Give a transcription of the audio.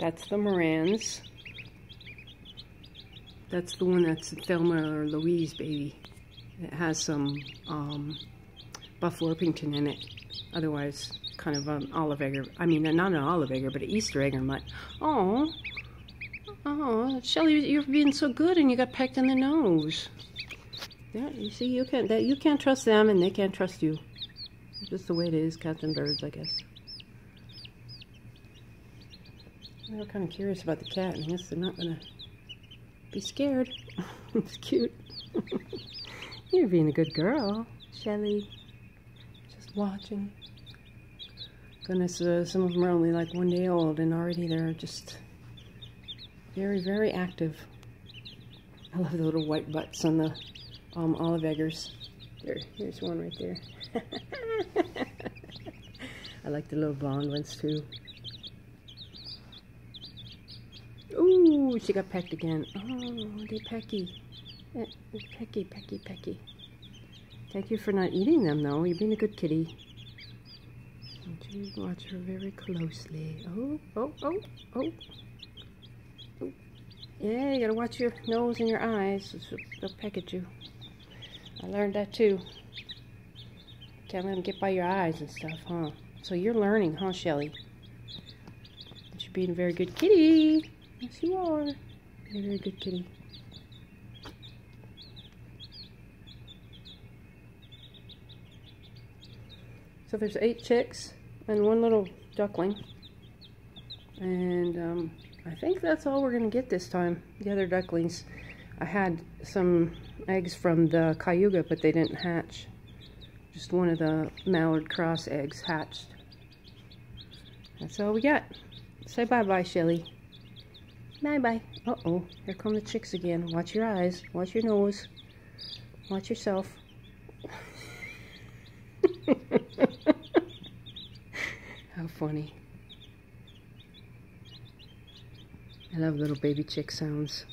That's the Morans. That's the one that's Thelma or Louise baby. It has some Buff Orpington in it. Otherwise, kind of an olive egg. I mean, not an olive egg, but an Easter egg or mutt. Oh, Shelly, you're being so good, and you got pecked in the nose. Yeah, you see, you can't trust them, and they can't trust you. It's just the way it is, cats and birds, I guess. I'm kind of curious about the cat, and I guess they're not gonna be scared. It's cute. You're being a good girl, Shelly. Just watching. Goodness, some of them are only like 1 day old, and already they're just very, very active. I love the little white butts on the olive eggers. Here's one right there. I like the little blonde ones too. Ooh, she got pecked again. Oh, they pecky. Pecky. Thank you for not eating them, though. You're being a good kitty. You watch her very closely. Oh. Yeah, you gotta watch your nose and your eyes. They'll peck at you. I learned that too. Can't let them get by your eyes and stuff, huh? So you're learning, huh, Shelly? But you're being a very good kitty. Yes, you are. You're a very good kitty. So there's 8 chicks and 1 little duckling. And I think that's all we're going to get this time. The other ducklings. I had some eggs from the cayuga, but they didn't hatch. Just one of the mallard cross eggs hatched. That's all we got. Say bye-bye, Shelly. Bye-bye. Uh-oh, here come the chicks again. Watch your eyes. Watch your nose. Watch yourself. How funny. I love little baby chick sounds.